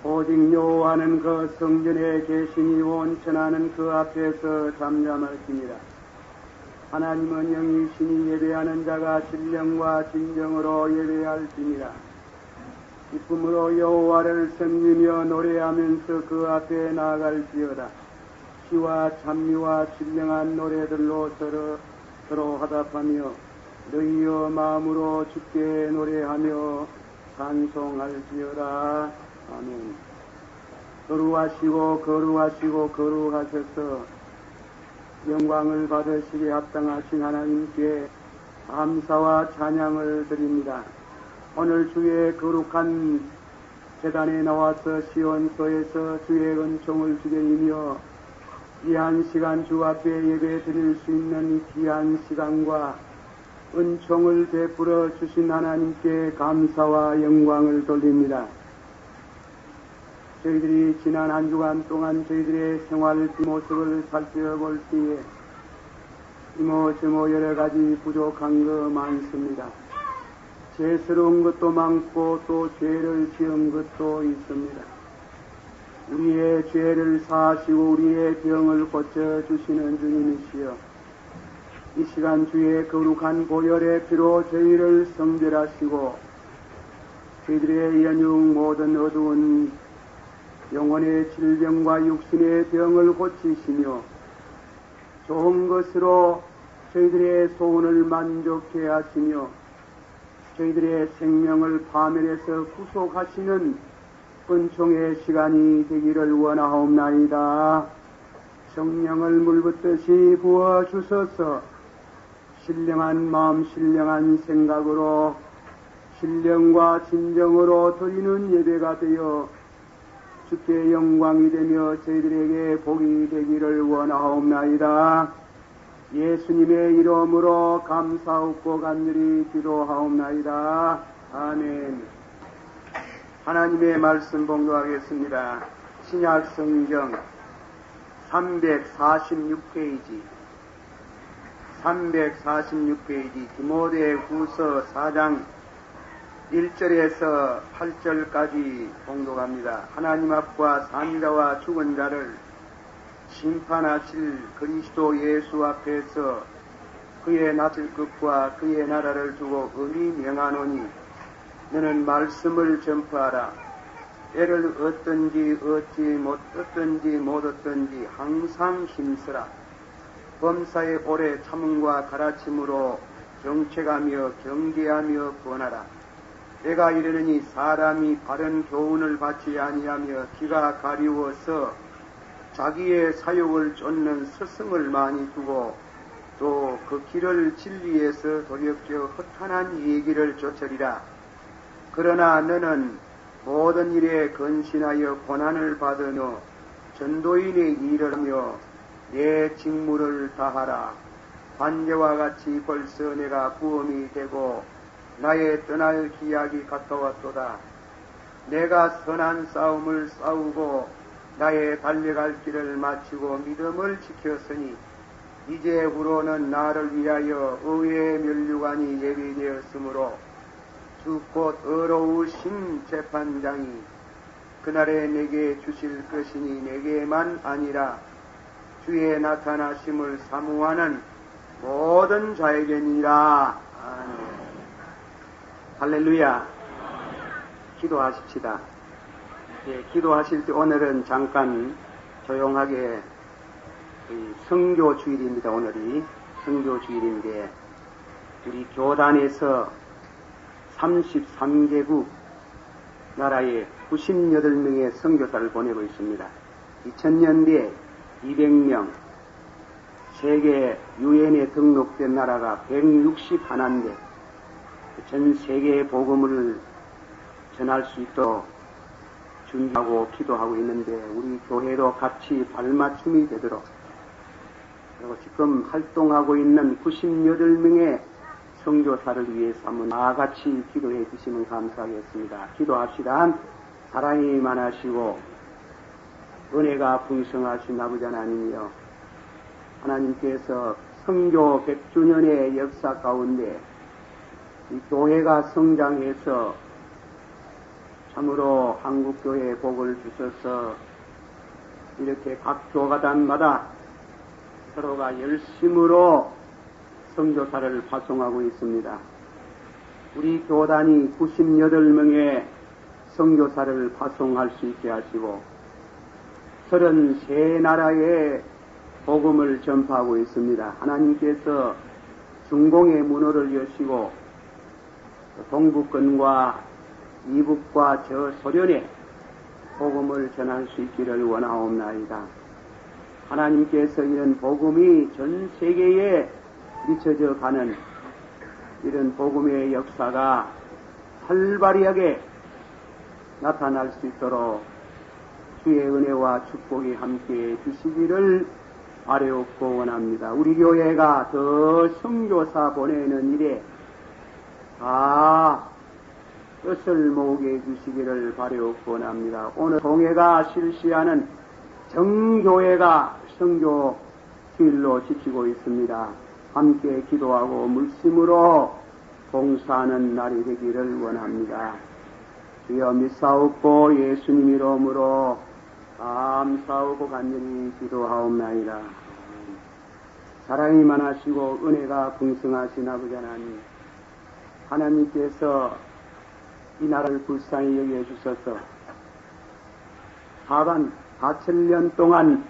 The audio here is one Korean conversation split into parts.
오직 여호와는 그 성전에 계시니 온천하는 그 앞에서 잠잠할지니라. 하나님은 영이시니 예배하는 자가 신령과 진정으로 예배할지니라. 기쁨으로 여호와를 섬기며 노래하면서 그 앞에 나아갈지어다. 시와 찬미와 신령한 노래들로 서로 화답하며 너희여 마음으로 주께 노래하며 찬송할지어다. 아멘. 거룩하시고 거룩하시고 거룩하셔서 영광을 받으시기에 합당하신 하나님께 감사와 찬양을 드립니다. 오늘 주의 거룩한 제단에 나와서 시온소에서 주의 은총을 주게이며 귀한 시간 주 앞에 예배 드릴 수 있는 이 귀한 시간과 은총을 베풀어 주신 하나님께 감사와 영광을 돌립니다. 저희들이 지난 한 주간 동안 저희들의 생활 뒷모습을 살펴볼 때에 이모저모 여러 가지 부족한 거 많습니다. 죄스러운 것도 많고 또 죄를 지은 것도 있습니다. 우리의 죄를 사하시고 우리의 병을 고쳐주시는 주님이시여, 이 시간 주의 거룩한 보혈의 피로 저희를 성별하시고 저희들의 연육 모든 어두운 영혼의 질병과 육신의 병을 고치시며 좋은 것으로 저희들의 소원을 만족해 하시며 저희들의 생명을 파멸해서 구속하시는 은총의 시간이 되기를 원하옵나이다. 성령을 물붓듯이 부어주셔서 신령한 마음, 신령한 생각으로 신령과 진정으로 드리는 예배가 되어 주께 영광이 되며 저희들에게 복이 되기를 원하옵나이다. 예수님의 이름으로 감사하고 간절히 기도하옵나이다. 아멘. 하나님의 말씀 봉독하겠습니다. 신약 성경 346페이지 디모데후서 4장 1절에서 8절까지 봉독합니다. 하나님 앞과 산자와 죽은 자를 심판하실 그리스도 예수 앞에서 그의 낮을 것과 그의 나라를 두고 의미 명하노니 너는 말씀을 전파하라. 때를 얻든지 못 얻든지 항상 힘쓰라. 범사의 오래 참음과 가르침으로 정책하며 경계하며 권하라. 내가 이르느니 사람이 바른 교훈을 받지 아니하며 귀가 가리워서 자기의 사욕을 쫓는 스승을 많이 두고 또 그 길을 진리에서 돌이켜 허탄한 얘기를 쫓으리라. 그러나 너는 모든 일에 근신하여 고난을 받으며 전도인의 일을 하며 내 직무를 다하라. 반제와 같이 벌써 내가 부험이 되고 나의 떠날 기약이 가까웠도다. 내가 선한 싸움을 싸우고 나의 달려갈 길을 마치고 믿음을 지켰으니 이제후로는 나를 위하여 의의 면류관이 예비되었으므로 주 곧 의로우신 재판장이 그날에 내게 주실 것이니 내게만 아니라 주의 나타나심을 사모하는 모든 자에게니라. 아멘. 할렐루야. 기도하십시다. 기도하실 때 오늘은 잠깐 조용하게 성교주일입니다. 오늘이 성교주일인데 우리 교단에서 33개국 나라에 98명의 선교사를 보내고 있습니다. 2000년대에 200명, 세계 유엔에 등록된 나라가 161인데 전 세계의 복음을 전할 수 있도록 준비하고 기도하고 있는데 우리 교회도 같이 발맞춤이 되도록, 그리고 지금 활동하고 있는 98명의 선교사를 위해서 한번 다같이 기도해 주시면 감사하겠습니다. 기도합시다. 사랑이 많으시고 은혜가 풍성하신 아버지 하나님이여, 하나님께서 선교 100주년의 역사 가운데 이 교회가 성장해서 참으로 한국교회에 복을 주셔서 이렇게 각 교가단마다 서로가 열심으로 선교사를 파송하고 있습니다. 우리 교단이 98명의 선교사를 파송할 수 있게 하시고 33나라에 복음을 전파하고 있습니다. 하나님께서 중공의 문호를 여시고 동북권과 이북과 저 소련에 복음을 전할 수 있기를 원하옵나이다. 하나님께서 이런 복음이 전 세계에 미쳐져 가는 이런 복음의 역사가 활발하게 나타날 수 있도록 주의 은혜와 축복이 함께해 주시기를 바라옵고 원합니다. 우리 교회가 더 선교사 보내는 일에 다 뜻을 모으게 해주시기를 바라옵고 원합니다. 오늘 동해가 실시하는 정교회가 선교 주일로 지키고 있습니다. 함께 기도하고 물심으로 봉사하는 날이 되기를 원합니다. 주여 믿사옵고 예수님 이름으로 감사하고 간절히 기도하옵나이다. 사랑이 많으시고 은혜가 풍성하신 아버지 하나님, 하나님께서 이 나라를 불쌍히 여겨 주셔서 4천년 동안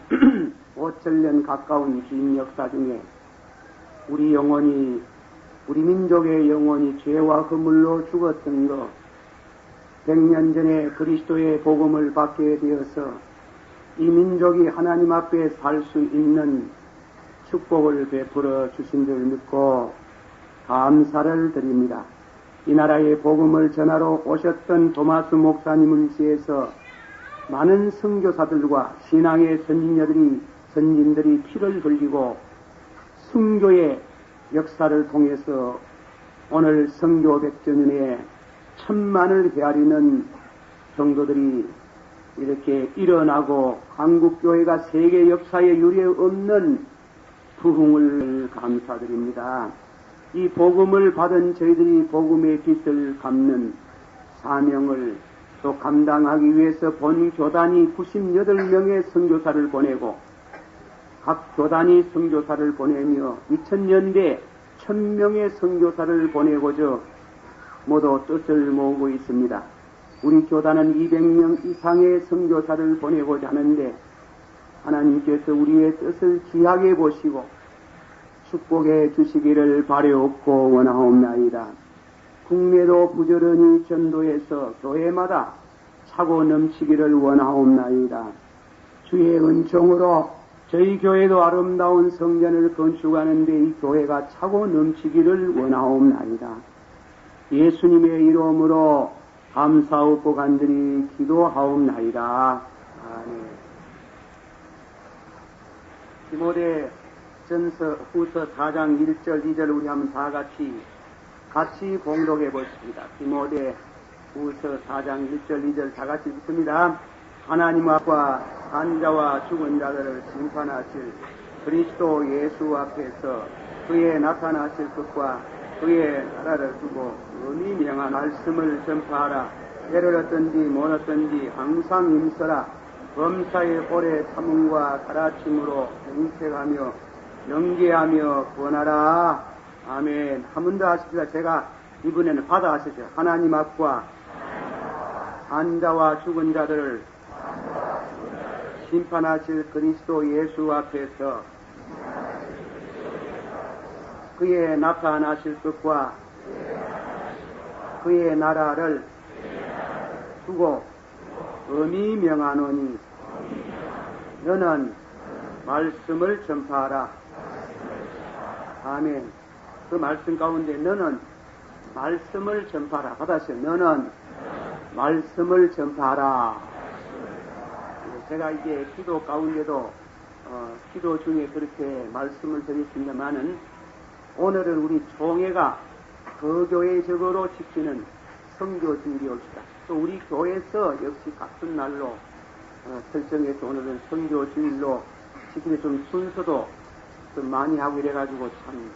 5천년 가까운 긴 역사 중에 우리 영혼이, 우리 민족의 영혼이 죄와 허물로 죽었던 것, 100년 전에 그리스도의 복음을 받게 되어서 이 민족이 하나님 앞에 살 수 있는 축복을 베풀어 주신 줄 믿고 감사를 드립니다. 이 나라의 복음을 전하러 오셨던 도마스 목사님을 위해서 많은 선교사들과 신앙의 선진들이 피를 흘리고 순교의 역사를 통해서 오늘 선교 100주년에 천만을 헤아리는 성도들이 이렇게 일어나고 한국교회가 세계 역사에 유례없는 부흥을 감사드립니다. 이 복음을 받은 저희들이 복음의 빛을 갚는 사명을 또 감당하기 위해서 본 교단이 98명의 선교사를 보내고 각 교단이 선교사를 보내며 2000년대 1000명의 선교사를 보내고자 모두 뜻을 모으고 있습니다. 우리 교단은 200명 이상의 선교사를 보내고자 하는데 하나님께서 우리의 뜻을 귀하게 보시고 축복해 주시기를 바라옵고 원하옵나이다. 국내도 부지런히 전도해서 교회마다 차고 넘치기를 원하옵나이다. 주의 은총으로 저희 교회도 아름다운 성전을 건축하는데 이 교회가 차고 넘치기를 원하옵나이다. 예수님의 이름으로 감사하고 간절히 기도하옵나이다. 아멘. 디모데 전서 후서 4장 1절 2절 우리 한번 다 같이 봉독해 보십니다. 디모데 후서 4장 1절 2절 다 같이 읽습니다. 하나님 앞과 산자와 죽은 자들을 심판하실 그리스도 예수 앞에서 그의 나타나실 것과 그의 나라를 두고 의미 명한 말씀을 전파하라. 때를 얻든지 못 얻든지 항상 힘써라. 범사의 오래 참음과 가라침으로 정책하며 연계하며 권하라. 아멘. 한 번 더 하십시다. 제가 이번에는 받아 하시죠. 하나님 앞과 산자와 죽은 자들을 심판하실 그리스도 예수 앞에서 그의 나타나실 것과 그의 나라를 두고 엄히 명하노니 너는 말씀을 전파하라. 아멘. 그 말씀 가운데 너는 말씀을 전파하라. 받았어요. 너는 말씀을 전파하라. 제가 이제 기도 가운데도 기도 중에 그렇게 말씀을 드렸습니다만은 오늘은 우리 총회가 그 교회적으로 지키는 선교주일이 옵시다. 또 우리 교회에서 역시 같은 날로 설정해서 오늘은 선교주일로 지키는 좀 순서도 좀 많이 하고 이래가지고 참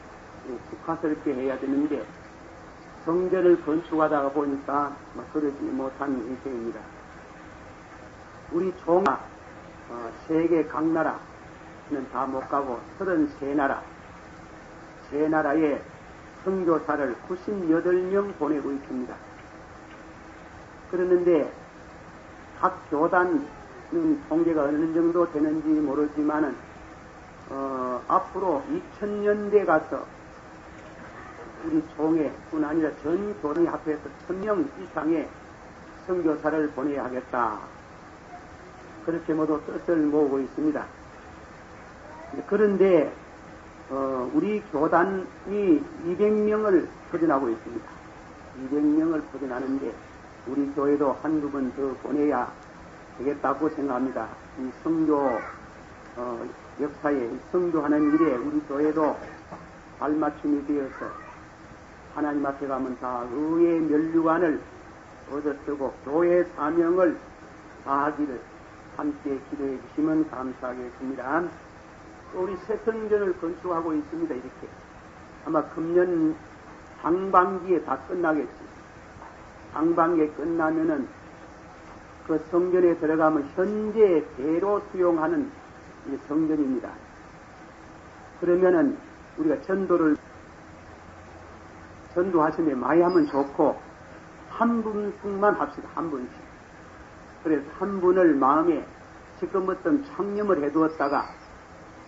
국화스럽게 해야 되는데 성전을 건축하다가 보니까 그러지 못한 인생입니다. 우리 총아 세계 각 나라는 다 못 가고 33나라, 세 나라에 선교사를 98명 보내고 있습니다. 그러는데 각 교단은 통계가 어느 정도 되는지 모르지만은 앞으로 2000년대 가서 우리 총회뿐 아니라 전 교단이 합해서 1000명 이상의 선교사를 보내야 하겠다. 그렇게 모두 뜻을 모으고 있습니다. 그런데 우리 교단이 200명을 포진하고 있습니다. 200명을 포진하는데 우리 교회도 한두 번 더 보내야 되겠다고 생각합니다. 이 선교 역사에 선교하는 일에 우리 교회도 발맞춤이 되어서 하나님 앞에 가면 다 의의 면류관을 얻어쓰고 교회 사명을 다하기를 함께 기도해 주시면 감사하겠습니다. 또 우리 새 성전을 건축하고 있습니다. 이렇게 아마 금년 상반기에 다 끝나겠지. 상반기에 끝나면은 그 성전에 들어가면 현재 대로 수용하는 성전입니다. 그러면은 우리가 전도하시는데 많이 하면 좋고 한 분씩만 합시다. 한 분씩. 그래서 한 분을 마음에 지금 어떤 창념을 해두었다가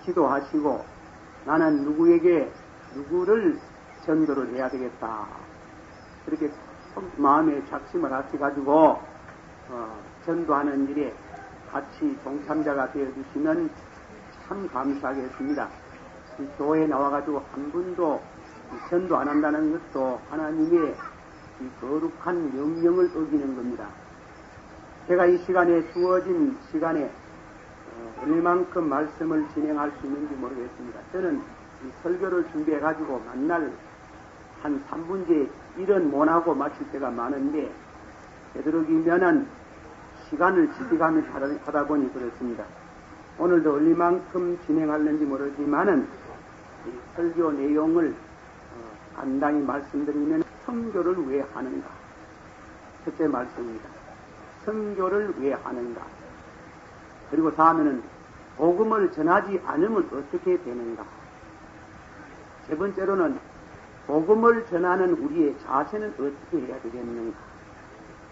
기도하시고 나는 누구를 전도를 해야 되겠다. 그렇게 마음에 작심을 하셔가지고 전도하는 일에 같이 동참자가 되어주시면 참 감사하겠습니다. 이 교회에 나와가지고 한 분도 전도 안 한다는 것도 하나님의 이 거룩한 명령을 어기는 겁니다. 제가 이 시간에 주어진 시간에 얼만큼 말씀을 진행할 수 있는지 모르겠습니다. 저는 이 설교를 준비해가지고 만날 한 3분째 일은 못하고 마칠 때가 많은데 되도록이면은 시간을 지키가면서 하다 보니 그렇습니다. 오늘도 얼만큼 진행하는지 모르지만은 이 설교 내용을 간단히 말씀드리면 선교를 왜 하는가? 첫째 말씀입니다. 선교를 왜 하는가? 그리고 다음에는 복음을 전하지 않으면 어떻게 되는가? 세 번째로는 복음을 전하는 우리의 자세는 어떻게 해야 되겠는가?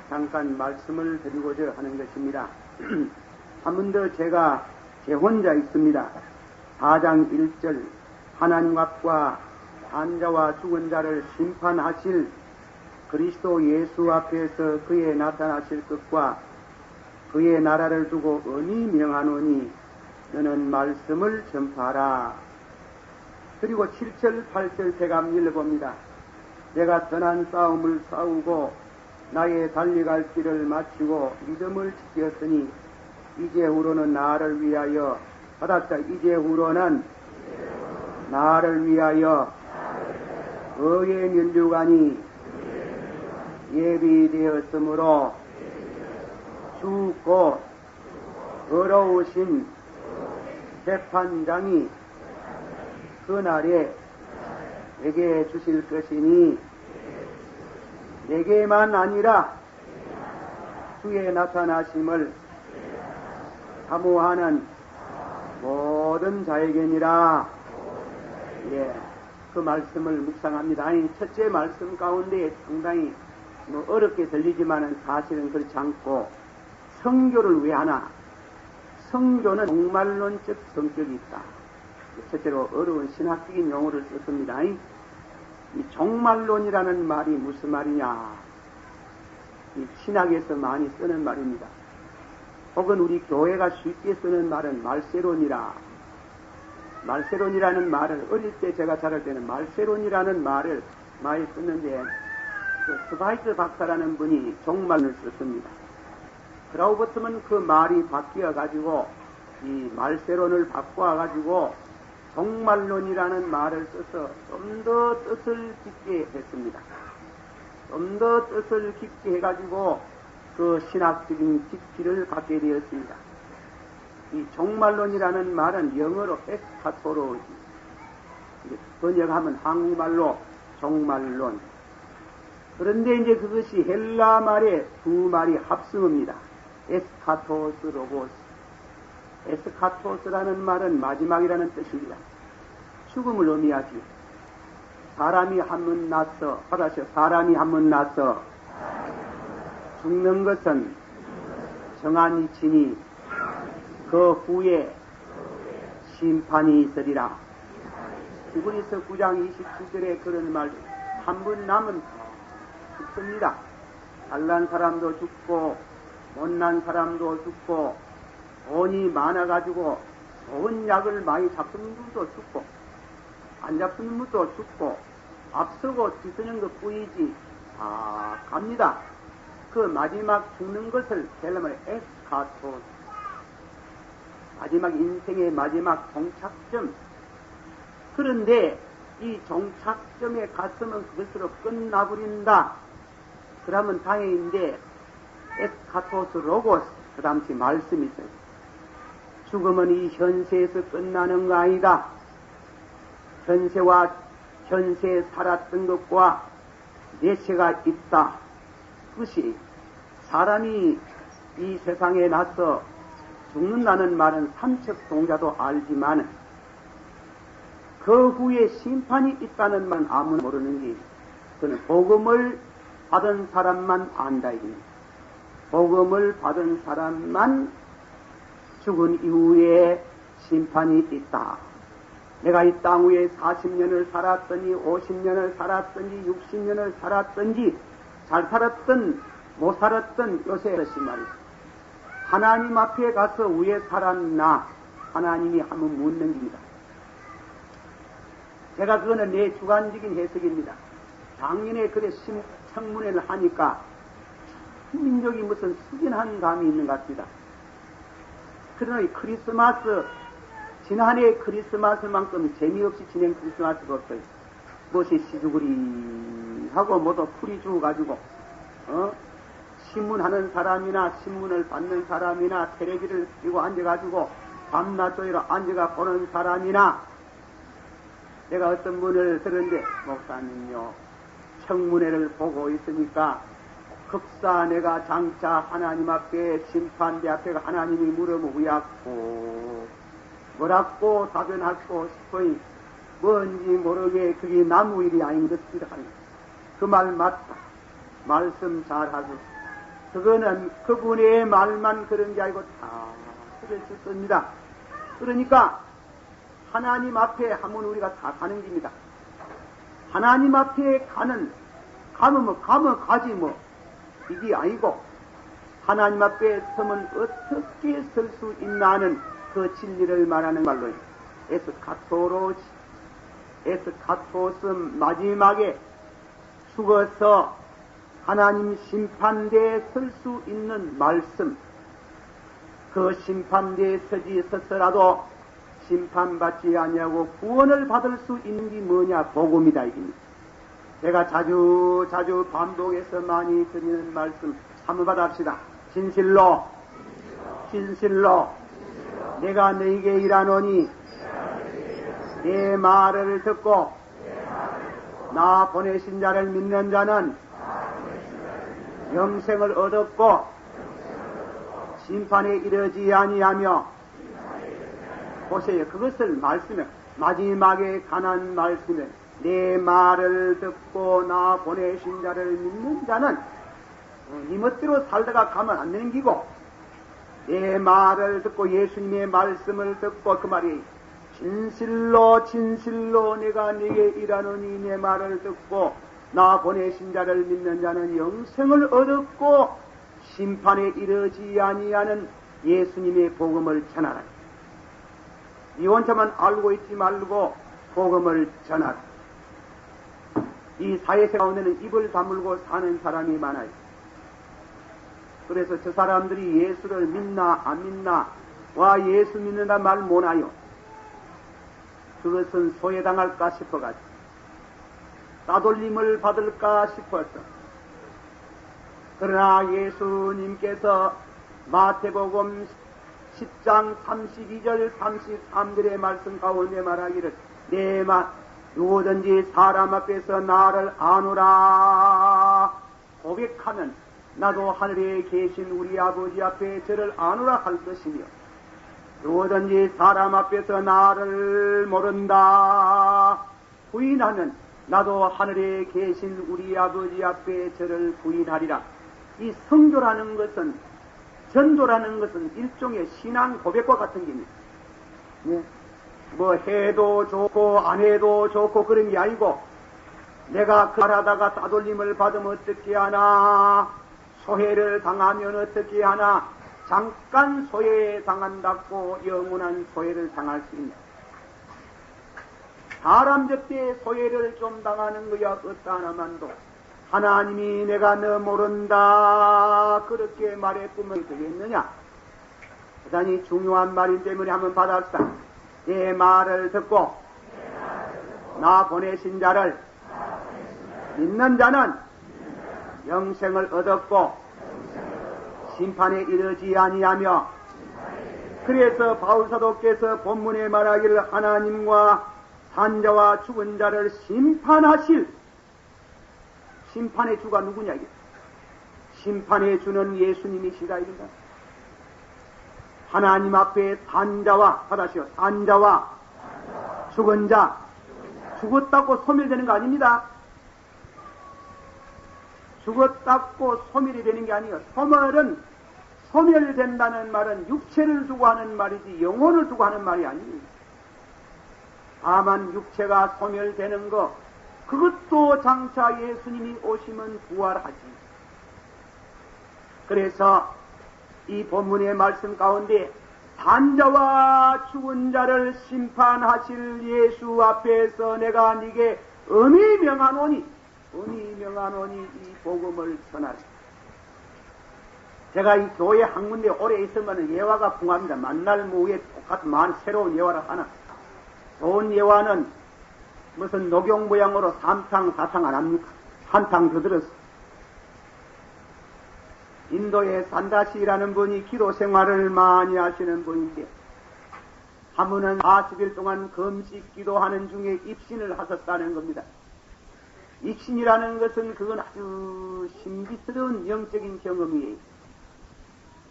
잠깐 말씀을 드리고자 하는 것입니다. 한 번 더 제가 제 혼자 있습니다. 4장 1절 하나님 앞과 환자와 죽은 자를 심판하실 그리스도 예수 앞에서 그의 나타나실 것과 그의 나라를 두고 언히 명하노니 너는 말씀을 전파하라. 그리고 7절 8절 제가 읽어봅니다. 내가 선한 싸움을 싸우고 나의 달려갈 길을 마치고 믿음을 지켰으니 이제후로는 나를 위하여 이제후로는 나를 위하여 의의 면류관이 예비되었으므로 주 곧 어려우신 재판장이 그날에 내게 주실 것이니 내게만 아니라 주의 나타나심을 사모하는 모든 자에게니라. 예, 그 말씀을 묵상합니다. 첫째 말씀 가운데 상당히 어렵게 들리지만은 사실은 그렇지 않고 선교를 왜 하나? 선교는 종말론적 성격이 있다. 첫째로 어려운 신학적인 용어를 썼습니다. 이 종말론이라는 말이 무슨 말이냐? 이 신학에서 많이 쓰는 말입니다. 혹은 우리 교회가 쉽게 쓰는 말은 말세론이라. 말세론이라는 말을 어릴 때 제가 자랄 때는 말세론이라는 말을 많이 썼는데 스바이트 박사라는 분이 종말을 썼습니다. 그라우버트는 그 말이 바뀌어가지고 이 말세론을 바꿔가지고 종말론이라는 말을 써서 좀 더 뜻을 깊게 했습니다. 좀 더 뜻을 깊게 해가지고 그 신학적인 깊이를 갖게 되었습니다. 이 종말론이라는 말은 영어로 에스카토로지, 번역하면 한국말로 종말론. 그런데 이제 그것이 헬라 말의 두 말이 합성어입니다. 에스카토스 로고스. 에스카토스라는 말은 마지막이라는 뜻입니다. 죽음을 의미하지. 사람이 한 번 나서, 받아서 사람이 한 번 나서 죽는 것은 정한 이치니 그 후에 심판이 있으리라. 히브리서 9장 27절에 그런 말, 한 번 남은 죽습니다. 잘난 사람도 죽고 못난 사람도 죽고 돈이 많아가지고 좋은 약을 많이 잡수는 분도 죽고 안 잡수는 분도 죽고 앞서고 뒤서는 것 뿐이지 다 갑니다. 그 마지막 죽는 것을 헬라말에 에스카토스, 마지막 인생의 마지막 종착점. 그런데 이 종착점에 갔으면 그것으로 끝나버린다. 그러면 다행인데 에스카토스 로고스, 그 다음에 말씀이 있어요. 죽음은 이 현세에서 끝나는 거 아니다. 현세에 살았던 것과 내세가 있다. 그것이 사람이 이 세상에 나서 죽는다는 말은 삼척 동자도 알지만 그 후에 심판이 있다는 말은 아무나 모르는 게 그는 복음을 받은 사람만 안다 이겁니다. 복음을 받은 사람만 죽은 이후에 심판이 있다. 내가 이 땅 위에 40년을 살았더니 50년을 살았든지 60년을 살았든지 잘 살았든 못 살았든 요새 그것이 말이죠. 하나님 앞에 가서 왜 살았나 하나님이 한번 묻는 겁니다. 제가 그거는 내 주관적인 해석입니다. 작년에 그래 청문회를 하니까 민족이 무슨 숙연한 감이 있는 것 같습니다. 그러나 이 크리스마스, 지난해 크리스마스만큼 재미없이 지낸 크리스마스가 없어요. 무엇이 시주구리 하고 모두 풀이 주어가지고 신문하는 사람이나 신문을 받는 사람이나 텔레비를 들고 앉아가지고 밤낮 조이로 앉아가 보는 사람이나 내가 어떤 분을 들었는데 목사님요 청문회를 보고 있으니까 급사 내가 장차 하나님 앞에 심판대 앞에 하나님이 물으면 뭐라고 답변하고 싶으니 뭔지 모르게 그게 나무 일이 아닌 것이라 하는 그 말 맞다. 말씀 잘하고 그거는 그분의 말만 그런 게 아니고 다 그랬었습니다. 그러니까 하나님 앞에 하면 우리가 다 가는 길입니다. 하나님 앞에 가면 가지 이게 아니고 하나님 앞에 서면 어떻게 설 수 있나 하는 그 진리를 말하는 말로 에스카토스 마지막에 죽어서 하나님 심판대에 설 수 있는 말씀, 그 심판대에 서서라도 심판받지 아니하고 구원을 받을 수 있는 게 뭐냐? 복음이다 이겁니다. 제가 자주 반복해서 많이 드리는 말씀 한번 받아봅시다. 진실로 내가 너에게 일하노니 내 말을 듣고 나 보내신 자를 믿는 자는 영생을 얻었고 심판에 이르지 아니하며 보세요. 그것을 말씀에 마지막에 관한 말씀에 내 말을 듣고 나 보내신 자를 믿는 자는 이 멋대로 살다가 가면 안 되는 기고 내 말을 듣고 예수님의 말씀을 듣고 그 말이 진실로 내가 네게 일하노니 내 말을 듣고 나 보내신 자를 믿는 자는 영생을 얻었고 심판에 이르지 아니하는 예수님의 복음을 전하라. 이 혼자만 알고 있지 말고 복음을 전하라. 이 사회생 가운데는 입을 다물고 사는 사람이 많아요. 그래서 저 사람들이 예수를 믿나 안 믿나 와 예수 믿는다 말 못하요. 그것은 소외당할까 싶어가지고 따돌림을 받을까 싶어서. 그러나 예수님께서 마태복음 10장 32절 33절의 말씀 가운데 말하기를 누구든지 사람 앞에서 나를 아노라 고백하면 나도 하늘에 계신 우리 아버지 앞에 저를 아노라 할 것이며 누구든지 사람 앞에서 나를 모른다 부인하면 나도 하늘에 계신 우리 아버지 앞에 저를 부인하리라. 이 성교라는 것은, 전도라는 것은 일종의 신앙 고백과 같은 겁니다. 네. 뭐 해도 좋고 안 해도 좋고 그런 게 아니고, 내가 그 말하다가 따돌림을 받으면 어떻게 하나, 소해를 당하면 어떻게 하나, 잠깐 소해 당한다고 영원한 소해를 당할 수 있다. 사람 접대에 소해를 좀 당하는 거야 어떠 하나만도 하나님이 내가 너 모른다 그렇게 말했으면 되겠느냐. 대단히 중요한 말인 때문에 한번 받아봅시다. 내 말을 듣고 나 보내신 자를 믿는 자는 영생을 얻었고 심판에 이르지 아니하며, 그래서 바울사도께서 본문에 말하기를 하나님과 산자와 죽은 자를 심판하실, 심판의 주가 누구냐 이게. 심판의 주는 예수님이시다 이거다. 하나님 앞에 산자와, 받아시오, 산자와 죽은 자, 죽었다고 소멸되는 거 아닙니다. 죽었다고 소멸이 되는 게 아니에요. 소멸된다는 말은 육체를 두고 하는 말이지 영혼을 두고 하는 말이 아니에요. 다만 육체가 소멸되는 거, 그것도 장차 예수님이 오시면 부활하지. 그래서 이 본문의 말씀 가운데 산자와 죽은 자를 심판하실 예수 앞에서 내가 네게 엄히 명하노니 이 복음을 전하라. 제가 이 교회 학문에 오래 있으면 예화가 풍합니다. 만날 무에 똑같은 많은 새로운 예화를 하나. 좋은 예화는 무슨 녹용 모양으로 3탕 4탕 안 합니까? 한탕 더 들었어. 인도의 산다시라는 분이 기도 생활을 많이 하시는 분인데, 한 분은 40일 동안 금식 기도하는 중에 입신을 하셨다는 겁니다. 입신이라는 것은 그건 아주 신비스러운 영적인 경험이에요.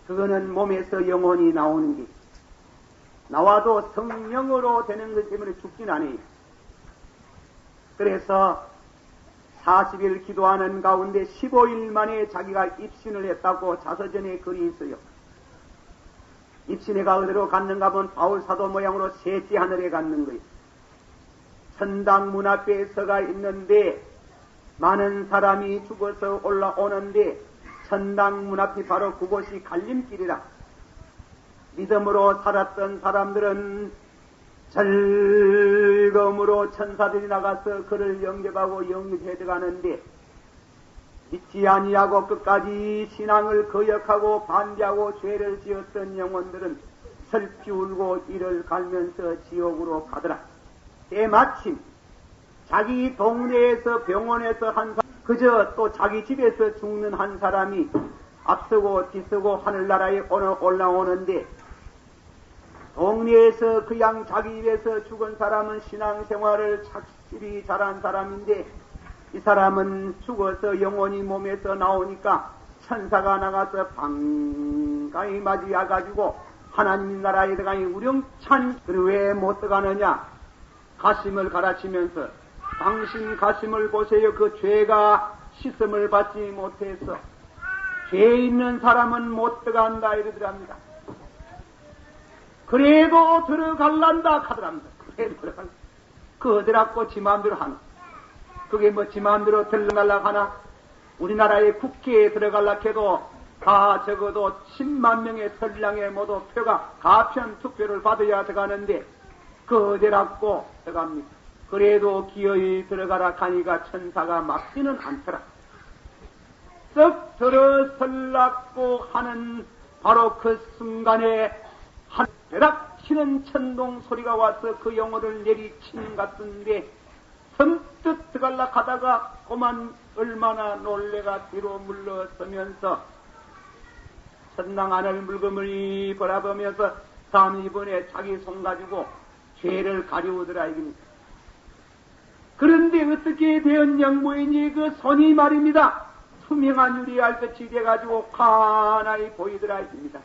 그거는 몸에서 영혼이 나오는 게, 나와도 성령으로 되는 것 때문에 죽진 않아요. 그래서 40일 기도하는 가운데 15일 만에 자기가 입신을 했다고 자서전에 글이 있어요. 입신해가 어디로 갔는가 하면 바울 사도 모양으로 셋째 하늘에 갔는 거예요. 천당 문 앞에 서가 있는데 많은 사람이 죽어서 올라오는데 천당 문 앞이 바로 그곳이 갈림길이라. 믿음으로 살았던 사람들은 즐거움으로 천사들이 나가서 그를 영접하고 영접해 들어가는데, 믿지 아니하고 끝까지 신앙을 거역하고 반대하고 죄를 지었던 영혼들은 슬피 울고 이를 갈면서 지옥으로 가더라. 때마침 자기 동네에서 병원에서 한 사람, 그저 또 자기 집에서 죽는 한 사람이 앞서고 뒤서고 하늘나라에 올라오는데, 동네에서 그냥 자기 입에서 죽은 사람은 신앙생활을 착실히 잘한 사람인데, 이 사람은 죽어서 영혼이 몸에서 나오니까 천사가 나가서 반가이 맞이해가지고 하나님 나라에 들어가니 우렁찬. 그리고 왜 못 들어가느냐? 가심을 가르치면서 당신 가심을 보세요. 그 죄가 씻음을 받지 못해서 죄 있는 사람은 못 들어간다 이러더랍니다. 그래도 들어갈란다 하더랍니다. 그래도 들어갈란다. 그 어디라고 지 마음대로 하나? 그게 뭐 지 마음대로 들어갈라 하나? 우리나라의 국회에 들어갈라 해도 다 적어도 10만 명의 선량의 모두 표가 가편 투표를 받아야 들어가는데 그 어디라고 들어갑니까? 그래도 기어이 들어가라 하니까 천사가 막지는 않더라. 썩 들어설라고 하는 바로 그 순간에 한 벼락 치는 천동 소리가 와서 그 영혼을 내리치는 것 같은데, 선뜻 들어갈라 하다가 그만 얼마나 놀래가 뒤로 물러서면서 천당 하늘 물건을 바라보면서 다음 이번에 자기 손 가지고 죄를 가리우더라 이깁니다. 그런데 어떻게 된 양모이니 그 손이 말입니다. 투명한 유리알같이 돼가지고 가나이 보이더라 입니다.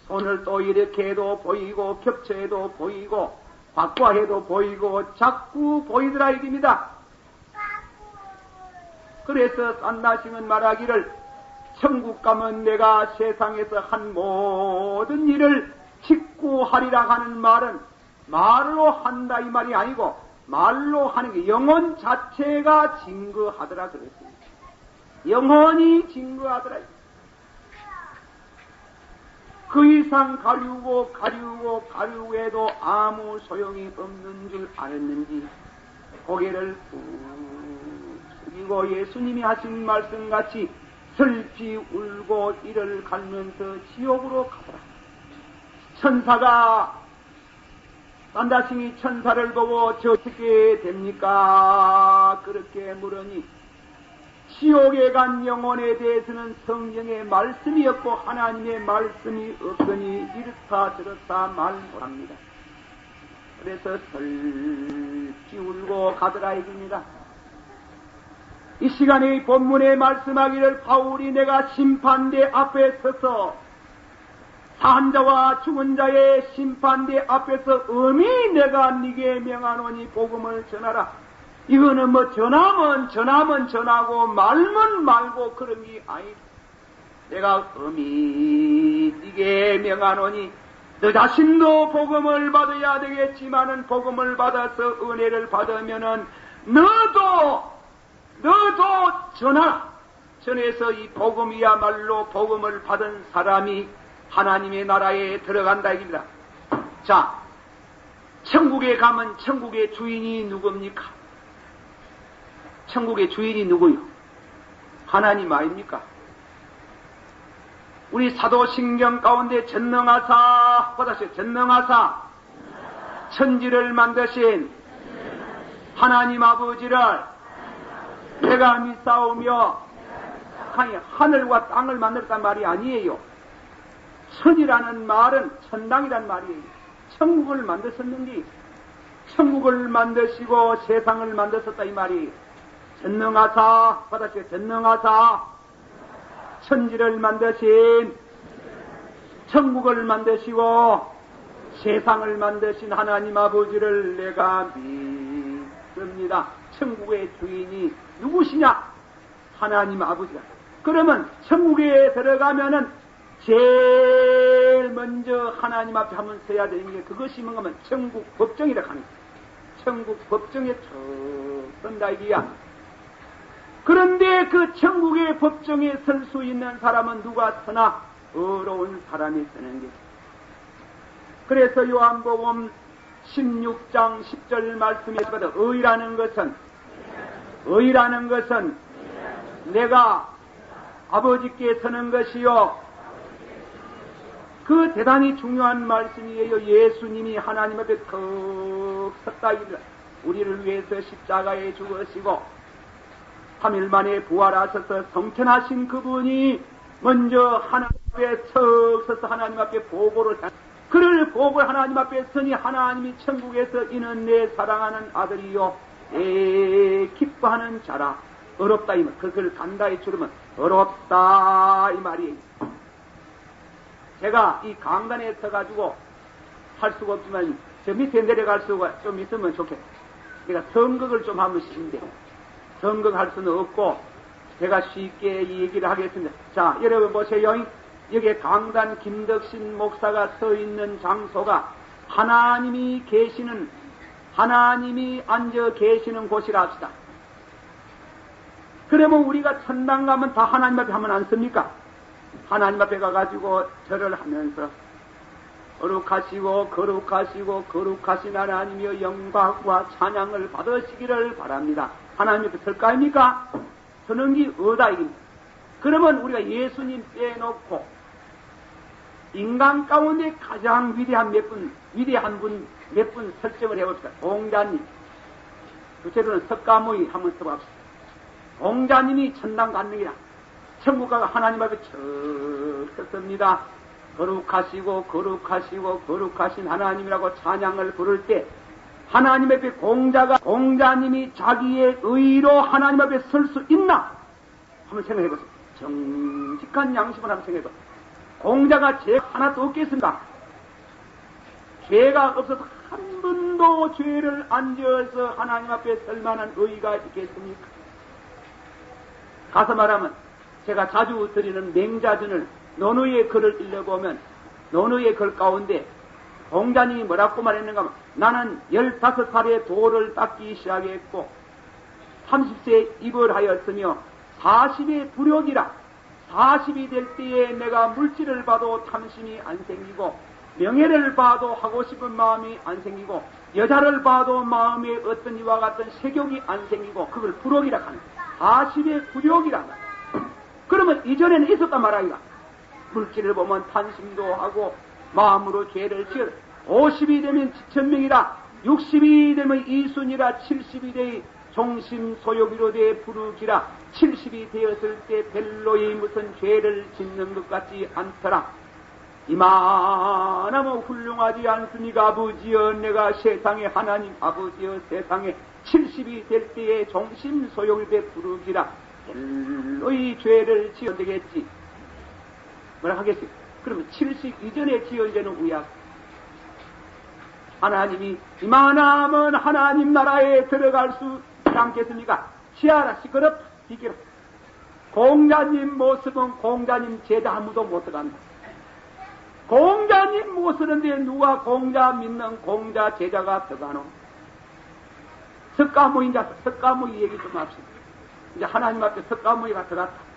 손을 또 이렇게 해도 보이고 겹쳐해도 보이고 바꿔해도 보이고 자꾸 보이더라 입니다. 그래서 산나싱은 말하기를 천국 가면 내가 세상에서 한 모든 일을 직구하리라 하는 말은 말로 한다 이 말이 아니고 말로 하는 게 영혼 자체가 증거하더라 그랬습니다. 영혼이 증거하더라. 그 이상 가리우고 해도 아무 소용이 없는 줄 알았는지 고개를 푹 숙이고 예수님이 하신 말씀같이 슬피 울고 이를 갈면서 지옥으로 가더라. 천사가 산다싱이 천사를 보고 저 어떻게 됩니까? 그렇게 물으니 지옥에 간 영혼에 대해서는 성경의 말씀이 없고 하나님의 말씀이 없으니 이렇다 저렇다 말 못합니다. 그래서 슬피 울고 가더라 이깁니다. 이 시간에 본문에 말씀하기를 바울이 내가 심판대 앞에 서서 산 자와 죽은 자의 심판대 앞에서 엄히 내가 네게 명하노니 복음을 전하라. 이거는 뭐 전하면 전하고 말면 말고 그런 게 아니다. 내가 엄히 네게 명하노니 너 자신도 복음을 받아야 되겠지만은 복음을 받아서 은혜를 받으면은 너도 전하라. 전해서 이 복음이야말로 복음을 받은 사람이 하나님의 나라에 들어간다 이깁니다. 자, 천국에 가면 천국의 주인이 누굽니까? 천국의 주인이 누구요? 하나님 아닙니까? 우리 사도신경 가운데 전능하사 받았어요. 전능하사 천지를 만드신 하나님 아버지를 내가 믿사오며 하늘과 땅을 만들었단 말이 아니에요. 천이라는 말은 천당이란 말이에요. 천국을 만드셨는데 천국을 만드시고 세상을 만드셨다 이 말이에요. 전능하사 받았어요. 전능하사 천지를 만드신 천국을 만드시고 세상을 만드신 하나님 아버지를 내가 믿습니다. 천국의 주인이 누구시냐? 하나님 아버지가. 그러면 천국에 들어가면은 제일 먼저 하나님 앞에 한번 서야 되는 게 그것이 뭔가 하면 천국 법정이라 하는 거예요. 천국 법정에 척 선다 이기야. 그런데 그 천국의 법정에 설 수 있는 사람은 누가 서나 어려운 사람이 서는 게. 그래서 요한복음 16장 10절 말씀에 의라는 것은 내가 아버지께 서는 것이요. 그 대단히 중요한 말씀이에요. 예수님이 하나님 앞에 턱 섰다 이르라. 우리를 위해서 십자가에 죽으시고 3일 만에 부활하셔서 성천하신 그분이 먼저 하나님 앞에 턱 서서 하나님 앞에 보고를 그를 보고 하나님 앞에 서니 하나님이 천국에서 이는 내 사랑하는 아들이요 기뻐하는 자라. 어렵다 이 말. 그걸 간다히 줄이면 어렵다 이 말이에요. 제가 이 강단에 서가지고 할 수가 없지만 저 밑에 내려갈 수가 좀 있으면 좋겠다. 내가 선극을 좀 하면 쉽는데 선극할 수는 없고 제가 쉽게 이 얘기를 하겠습니다. 자, 여러분 보세요. 여기에 강단 김덕신 목사가 서 있는 장소가 하나님이 앉아 계시는 곳이라 합시다. 그러면 우리가 천당 가면 다 하나님 앞에 하면 안 씁니까? 하나님 앞에 가가지고 절을 하면서 거룩하신 하나님이여 영광과 찬양을 받으시기를 바랍니다. 하나님 앞에 설까 아닙니까? 서는 게 어다 이깁니다. 그러면 우리가 예수님 빼놓고 인간 가운데 가장 위대한 분 몇 분 설정을 해봅시다. 공자님, 두째로는 석가모니 한번 써봅시다. 공자님이 천당 갔는 기라. 천국 가가 하나님 앞에 척 섰습니다. 거룩하신 하나님이라고 찬양을 부를 때 하나님 앞에 공자님이 자기의 의로 하나님 앞에 설 수 있나? 한번 생각해보세요. 정직한 양심을 한번 생각해보세요. 공자가 죄 하나도 없겠습니까? 죄가 없어서 한 번도 죄를 안 지어서 하나님 앞에 설 만한 의의가 있겠습니까? 가서 말하면 제가 자주 드리는 맹자전을 논의의 글을 읽어보면 논의의 글 가운데 공자님이 뭐라고 말했는가 하면 나는 15살에 도를 닦기 시작했고 30세에 입을 하였으며 40에 불욕이라 40이 될 때에 내가 물질을 봐도 탐심이 안 생기고 명예를 봐도 하고 싶은 마음이 안 생기고 여자를 봐도 마음에 어떤 이와 같은 색욕이 안 생기고 그걸 불욕이라 하는 거예요. 40의 불욕이라 하는 거예요. 그러면 이전에는 있었단 말이야. 물질을 보면 탐심도 하고 마음으로 죄를 지어 50이 되면 지천명이라 60이 되면 이순이라 70이 되어 종심 소욕이로 돼 부르기라 70이 되었을 때 별로의 무슨 죄를 짓는 것 같지 않더라. 이만하면 훌륭하지 않습니까? 아버지여 내가 세상에 하나님 아버지여 세상에 70이 될 때에 종심 소욕이 돼 부르기라 별로의 죄를 지어야 되겠지. 뭐라 하겠어요? 그러면 70 이전에 지은 죄는 우약. 하나님이 이만하면 하나님 나라에 들어갈 수 있지 않겠습니까? 시하라 시끄럽다 비키라. 공자님 모습은 공자님 제자 아무도 못 들어간다. 공자님 못 쓰는데 누가 공자 믿는 공자 제자가 들어가노? 석가모니 이제 석가모니 얘기 좀 합시다. 이제 하나님 앞에 석가모니가 들어갔다.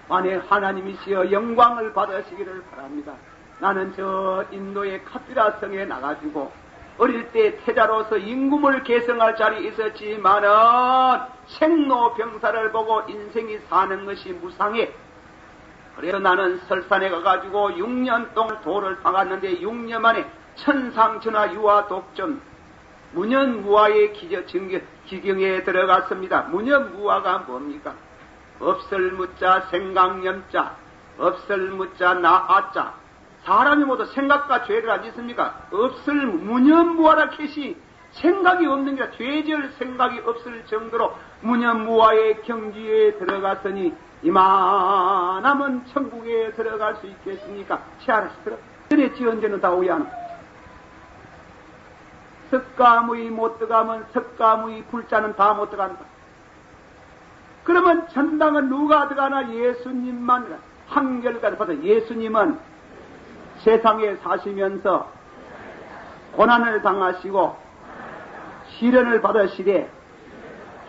만에 하나님이시여 영광을 받으시기를 바랍니다. 나는 저 인도의 카피라 성에 나가지고 어릴 때 태자로서 임금을 계승할 자리에 있었지만은 생로병사를 보고 인생이 사는 것이 무상해. 그래서 나는 설산에 가가지고 6년 동안 도를 박았는데 6년 만에 천상천하 유아 독전 무년무화의 기경에 들어갔습니다. 무년무화가 뭡니까? 없을 무자 생각념자 없을 무자 나아자 사람이 모두 생각과 죄를 안 짓습니까? 없을 무년무화라 캐시 생각이 없는 게 죄질 생각이 없을 정도로 무년무화의 경지에 들어갔으니 이만하면 천국에 들어갈 수 있겠습니까? 치아라시더라. 전에 지은 죄는 다 오야노. 석가모니 못 들어가면 석가모니 불자는 다 못 들어간다. 그러면 천당은 누가 들어가나? 예수님만 한결까지 받아. 예수님은 세상에 사시면서 고난을 당하시고 시련을 받으시되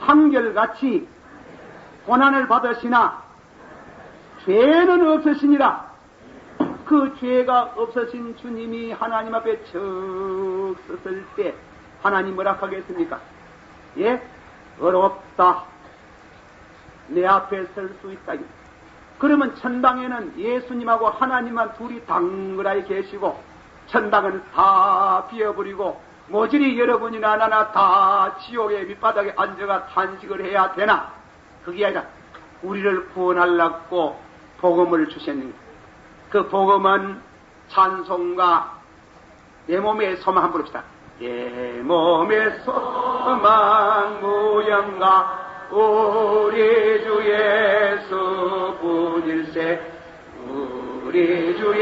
한결같이 고난을 받으시나 죄는 없으시니라. 그 죄가 없으신 주님이 하나님 앞에 척 섰을 때 하나님 뭐라 하겠습니까? 예? 어렵다. 내 앞에 설 수 있다. 그러면 천당에는 예수님하고 하나님만 둘이 당그라이 계시고 천당은 다 비어버리고 모조리 여러분이나 나나 다 지옥의 밑바닥에 앉아가 탄식을 해야 되나? 그게 아니라 우리를 구원하려고 복음을 주셨는가. 그 복음은 찬송가 내 몸의 소망 한번 부릅시다. 내 몸의 소망 무영가 우리 주 예수뿐일세. 우리 주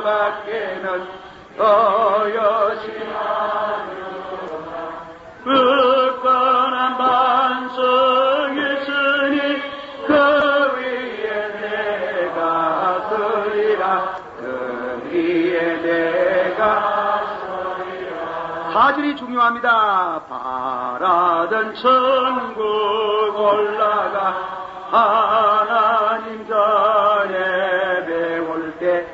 예수밖에는 굳건한 반석이 있으니 그 위에 내가 서리라. 그 위에 내가 서리라. 사절이 중요합니다. 바라던 천국 올라가 하나님 전에 배울 때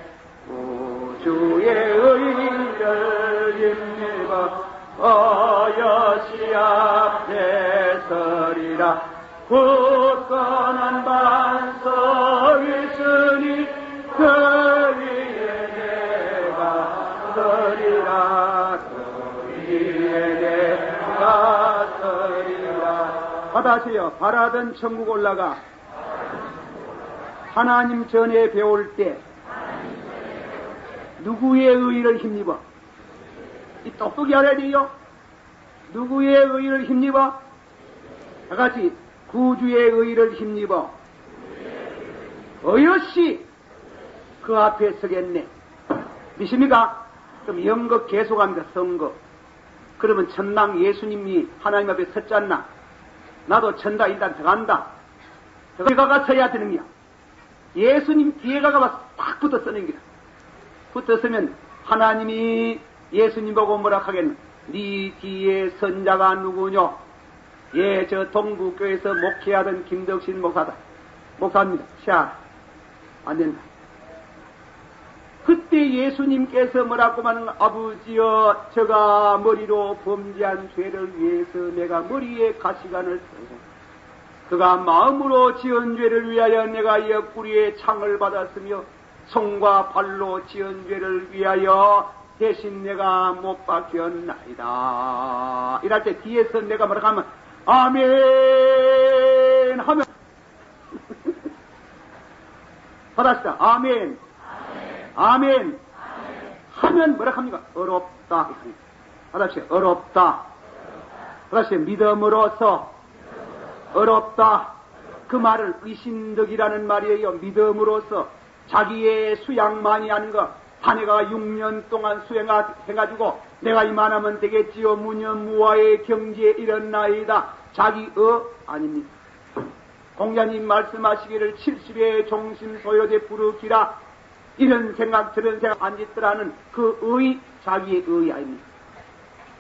우주의 의를 힘입어 어여시 앞에 서리라. 굳건한 반석 있으니 그 위에 내가 서리라. 그 위에 내가 서리라. 받아세요. 바라던 천국 올라가 하나님 전에 배울 때 누구의 의를 힘입어? 이 똑똑히 알아야 돼요. 누구의 의를 힘입어? 다같이 구주의 의를 힘입어 어여시 그 앞에 서겠네. 믿습니까? 그럼 연극 계속합니다. 선거. 그러면 천당 예수님이 하나님 앞에 섰지 않나? 나도 천다 일단 들어간다. 들어가가 서야 되는 거야. 예수님 뒤에 가가 딱 붙어 서는 거야. 붙었으면 하나님이 예수님 보고 뭐라 하겠노? 네 뒤에 선자가 누구뇨? 예, 저 동부교에서 목회하던 김덕신 목사다. 목사입니다. 샤. 안 된다. 그때 예수님께서 뭐라고 하는 아버지여, 저가 머리로 범죄한 죄를 위해서 내가 머리에 가시관을 쓰고 그가 마음으로 지은 죄를 위하여 내가 옆구리에 창을 받았으며 손과 발로 지은 죄를 위하여 대신 내가 못 박혔나이다. 이럴 때 뒤에서 내가 뭐라고 하면 아멘 하면 받았다. 아멘. 아멘. 하면 뭐라 합니까? 어렵다. 받았어요. 어렵다. 받았어요. 믿음으로서 어렵다. 그 말을 의심덕이라는 말이에요. 믿음으로서 자기의 수양 많이 하는 거 한 해가 6년 동안 수행해가지고 내가 이만하면 되겠지요. 무념무화의 경지에 이른나이다. 자기 아닙니다. 공자님 말씀하시기를 70의 종심 소요대 부르기라 이런 생각 저런 생각 안 짓더라는 그 의 자기의 의 아닙니다.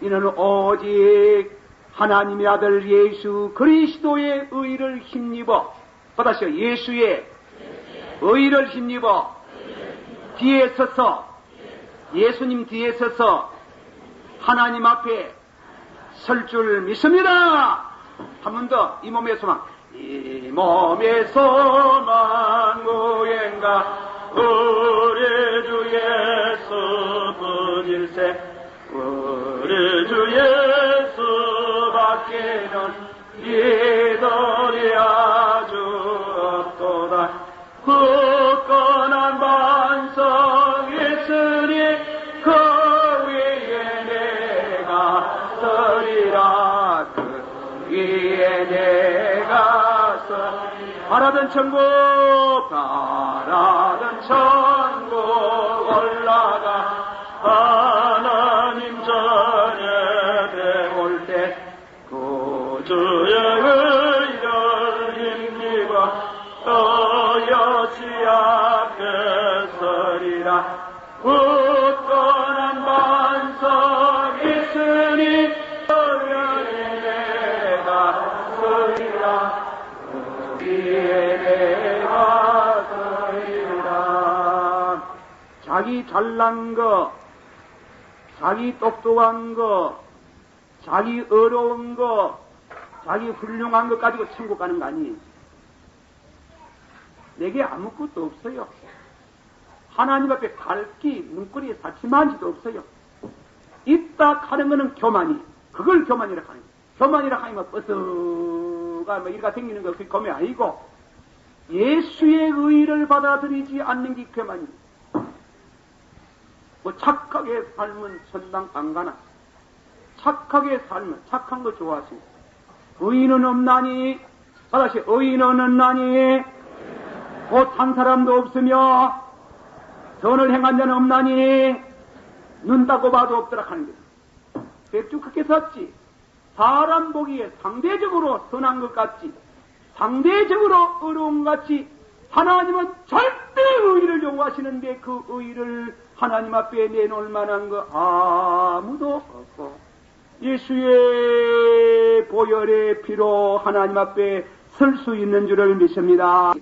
이는 오직 하나님의 아들 예수 그리스도의 의를 힘입어 받았어요. 예수의 의를 힘입어 뒤에 서서 예수님 뒤에 서서 하나님 앞에 설 줄 믿습니다. 한 번 더 이 몸에서만 이 몸에서만 무엔가 우리 주 예수뿐일세 우리 주 예수밖에는 믿으리 아주 없도다. 굳건한 반석 있으니 그 위에 내가 서리라. 그 위에 내가 서리라. 바라던 천국 올라가 하나님 전에 되올 때 구주의 의를 힘입어 여시 앞에 서리라. 굳건한 반석 있으니 서리에 내가 서리라. 위에 내가 서리라. 자기 잘난 거, 자기 똑똑한 거, 자기 어려운 거, 자기 훌륭한 것 가지고 천국 가는 거 아니에요. 내게 아무것도 없어요. 하나님 앞에 갈기 눈꼬리에 사치만지도 없어요. 있다 하는 것은 교만이. 그걸 교만이라 하는 거예요. 교만이라 하면 버스가 이리가 생기는 거 그게 교만이 아니고 예수의 의를 받아들이지 않는 게 교만이에요. 뭐 착하게 살면 천당 안 가나? 착하게 살면 착한 거 좋아하시고 의인은 없나니 다시 의인은 없나니 곧 한 사람도 없으며 선을 행한 자는 없나니 눈 닦고 봐도 없더라 하는 거예요. 대충 그렇게 썼지. 사람 보기에 상대적으로 선한 것 같지 상대적으로 어려운 것 같지 하나님은 절대 의의를 요구하시는데 그 의의를 하나님 앞에 내놓을 만한 거 아무도 없고 예수의 보혈의 피로 하나님 앞에 설 수 있는 줄을 믿습니다.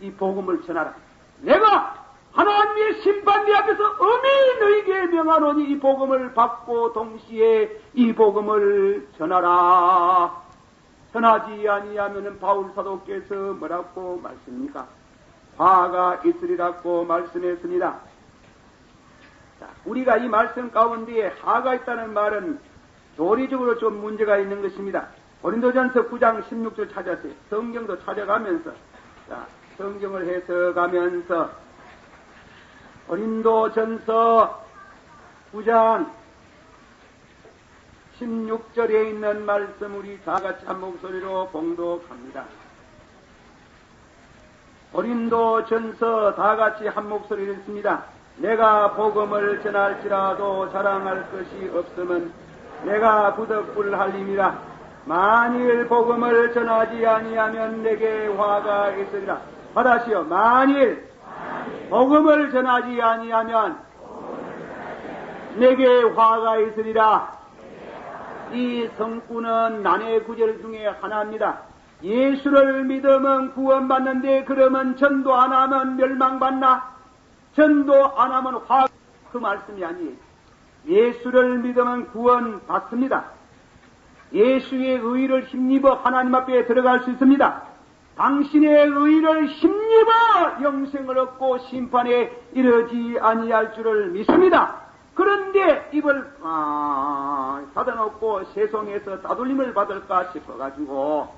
이 복음을 전하라. 내가 하나님의 심판대 앞에서 엄히 너희에게 명하노니 이 복음을 받고 동시에 이 복음을 전하라. 전하지 아니하면은 바울 사도께서 뭐라고 말씀입니까? 화가 있으리라고 말씀했습니다. 자, 우리가 이 말씀 가운데에 화가 있다는 말은 교리적으로 좀 문제가 있는 것입니다. 고린도전서 9장 16절 찾았어요. 성경도 찾아가면서 자, 성경을 해석하면서 고린도전서 9장 16절에 있는 말씀 우리 다같이 한 목소리로 봉독합니다. 고린도 전서 다같이 한 목소리를 읽습니다. 내가 복음을 전할지라도 자랑할 것이 없으면 내가 부득불할림이라. 만일 복음을 전하지 아니하면 내게 화가 있으리라. 받아시오. 만일 복음을 전하지 아니하면 내게 화가 있으리라. 이 성구는 난해 구절 중에 하나입니다. 예수를 믿으면 구원받는데 그러면 전도 안 하면 멸망받나? 전도 안 하면 화, 그 말씀이 아니에요. 예수를 믿으면 구원받습니다. 예수의 의를 힘입어 하나님 앞에 들어갈 수 있습니다. 당신의 의를 힘입어 영생을 얻고 심판에 이르지 아니할 줄을 믿습니다. 그런데 입을 닫아놓고 세상에서 따돌림을 받을까 싶어가지고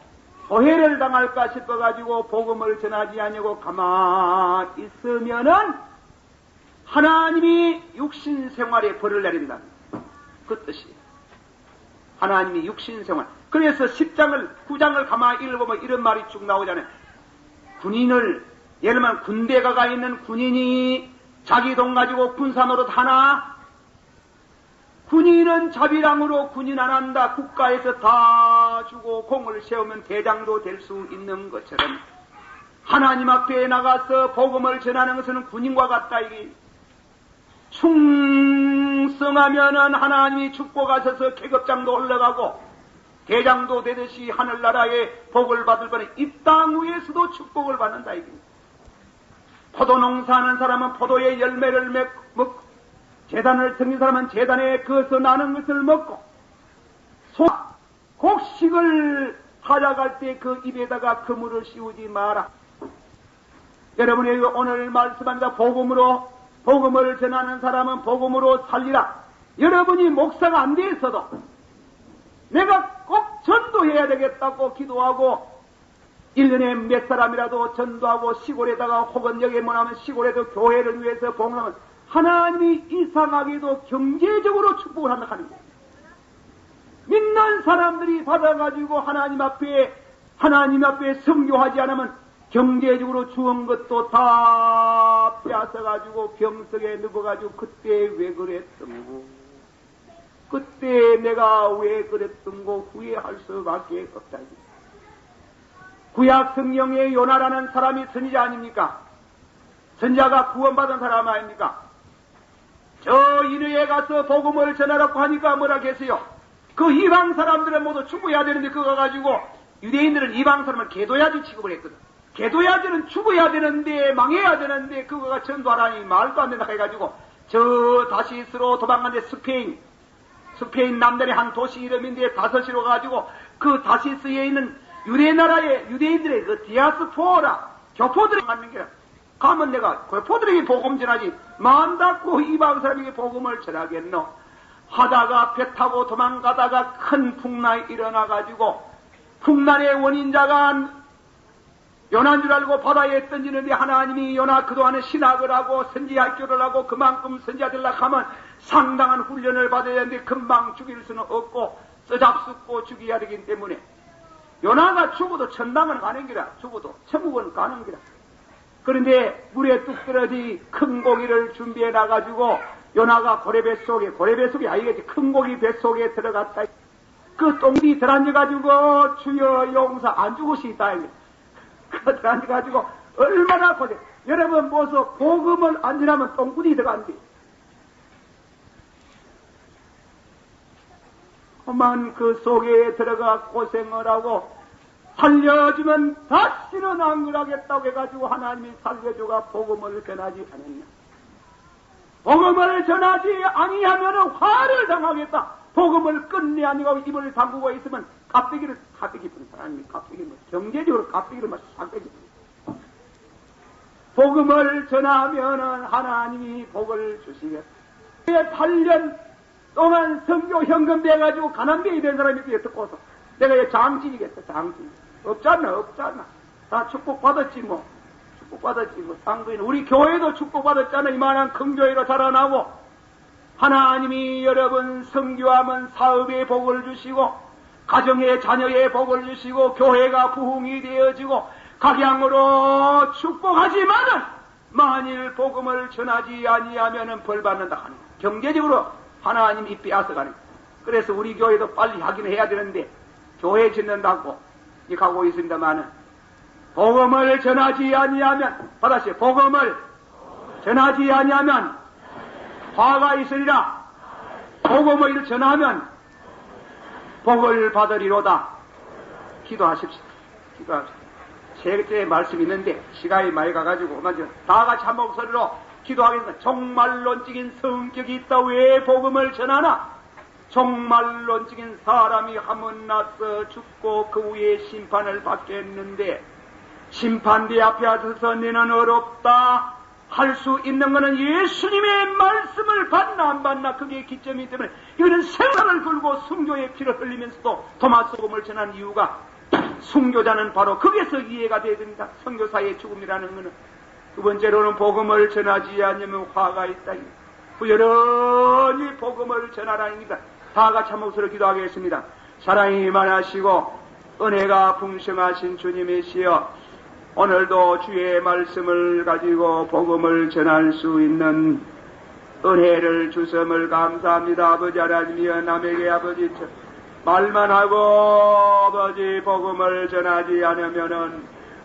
소해를 당할까 싶어가지고 복음을 전하지 아니하고 가만히 있으면은 하나님이 육신생활에 벌을 내립니다. 그 뜻이에요. 하나님이 육신생활. 그래서 9장을 가만히 읽어보면 이런 말이 쭉 나오잖아요. 군인을, 예를 들면 군대 가 있는 군인이 자기 돈 가지고 군사노릇 하나? 군인은 자비랑으로 군인 안 한다. 국가에서 다 주고 공을 세우면 대장도 될 수 있는 것처럼 하나님 앞에 나가서 복음을 전하는 것은 군인과 같다. 이게 충성하면은 하나님이 축복하셔서 계급장도 올라가고 대장도 되듯이 하늘나라에 복을 받을 거는 이 땅 위에서도 축복을 받는다. 이게 포도 농사하는 사람은 포도의 열매를 먹고 제단을 섬긴 사람은 제단에 그어서 나는 것을 먹고 곡식을 하려갈 때 그 입에다가 그물을 씌우지 마라. 여러분이 오늘 말씀합니다. 복음을 전하는 사람은 복음으로 살리라. 여러분이 목사가 안 돼 있어도 내가 꼭 전도해야 되겠다고 기도하고 1년에 몇 사람이라도 전도하고 시골에다가 혹은 여기에 뭐냐면 시골에도 교회를 위해서 봉헌하면 하나님이 이상하게도 경제적으로 축복을 한다 하는 거예요. 믿는 사람들이 받아가지고 하나님 앞에 선교하지 않으면 경제적으로 주은 것도 다 빼앗아가지고 병석에 눕어가지고 그때 왜 그랬던고, 그때 내가 왜 그랬던고 후회할 수밖에 없다. 구약 성경에 요나라는 사람이 선지자 아닙니까? 선지자가 구원받은 사람 아닙니까? 저 이르에 가서 복음을 전하라고 하니까 뭐라 계세요? 그 이방 사람들은 모두 죽어야 되는데 그거 가지고 유대인들은 이방 사람을 개도야지 취급을 했거든. 개도야지는 죽어야 되는데 망해야 되는데 그거가 전도하라니 말도 안 된다 해가지고 저 다시스로 도망간데 스페인 남단의 한 도시 이름인데 다섯시로 가지고 그 다시스에 있는 유대나라의 유대인들의 그 디아스포라 교포들이 갖는 게 가면 내가 교포들에게 복음 전하지 만다고 이방 사람에게 복음을 전하겠노? 하다가 배 타고 도망가다가 큰 풍랑이 일어나가지고 풍랑의 원인자가 요나인 줄 알고 바다에 던지는데 하나님이 요나 그동안에 신학을 하고 선지학교를 하고 그만큼 선지하려고 하면 상당한 훈련을 받아야 되는데 금방 죽일 수는 없고 써잡숫고 죽여야 되기 때문에 요나가 죽어도 천당은 가는 기라, 죽어도 천국은 가는 기라. 그런데 물에 뚝 떨어지 큰 고기를 준비해 놔가지고 요나가 고래배 속에 아니겠지, 큰 고기 배 속에 들어갔다. 그 똥이 들어앉아가지고 주여 용사 안 죽으시다. 그 들어앉아가지고 얼마나 고생. 여러분 보소, 복음을 안 전하면 똥구리 들어간대. 그만 그 속에 들어가 고생을 하고 살려주면 다시는 안 그러겠다고 해가지고 하나님이 살려주가 복음을 전하지 않았냐. 복음을 전하지 아니하면 화를 당하겠다. 복음을 끝내 아니고 입을 담그고 있으면 깍두기 부는 사람이 깍두기를 경제적으로 깍두기를 싹두기 부는. 복음을 전하면은 하나님이 복을 주시겠다. 8년 동안 성교 현금 돼가지고 가난뱅이 된 사람이 듣고서 내가 장진이겠다. 장진 없잖아. 다 축복받았지 뭐. 축복받았지 뭐. 상부인 우리 교회도 축복받았잖아. 이만한 큰 교회로 자라나고 하나님이 여러분 선교하면 사업에 복을 주시고 가정의 자녀의 복을 주시고 교회가 부흥이 되어지고 각양으로 축복하지만은 만일 복음을 전하지 아니하면은 벌 받는다 하는 경제적으로 하나님이 빼앗아가는. 그래서 우리 교회도 빨리 하긴 해야 되는데 교회 짓는다고 하고 있습니다만은 복음을 전하지 아니하면 받아시 복음을 전하지 아니하면 화가 있으리라. 복음을 전하면 복을 받으리로다. 기도하십시오. 기도하십시오. 세 말씀이 있는데 시간이 많이 가가지고 먼저 다 같이 한 목소리로 기도하겠습니다. 종말론적인 성격이 있다. 왜 복음을 전하나? 종말론적인 사람이 한번 나서 죽고 그 후에 심판을 받겠는데 심판대 앞에 서서 너는 어렵다 할 수 있는 것은 예수님의 말씀을 받나 안 받나 그게 기점이기 때문에 이거는 생사를 걸고 순교의 피를 흘리면서도 도마소금을 전한 이유가 순교자는 바로 거기에서 이해가 되어야 됩니다. 선교사의 죽음이라는 것은. 두 번째로는 복음을 전하지 않으면 화가 있다. 부지런히 복음을 전하라입니다. 다 같이 한 목소리로 기도하겠습니다. 사랑이 많으시고 은혜가 풍성하신 주님이시여 오늘도 주의 말씀을 가지고 복음을 전할 수 있는 은혜를 주심을 감사합니다. 아버지 하나님이여 남에게 아버지 말만 하고 아버지 복음을 전하지 않으면은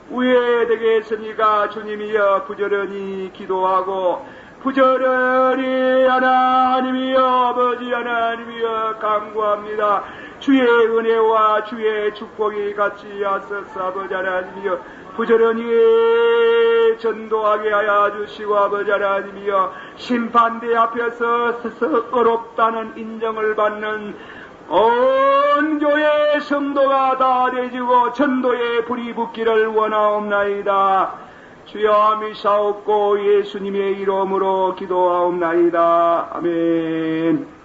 왜 되겠습니까? 주님이여 부지런히 기도하고 부지런히 하나님이여 아버지 하나님이여 간구합니다. 주의 은혜와 주의 축복이 같이 하소서. 아버지 하나님이여 부지런히 전도하게 하여 주시고 아버지 하나님이여 심판대 앞에서 서서 어렵다는 인정을 받는 온 교회 성도가 다 되지고 전도의 불이 붙기를 원하옵나이다. 주여 미사옵고 예수님의 이름으로 기도하옵나이다. 아멘.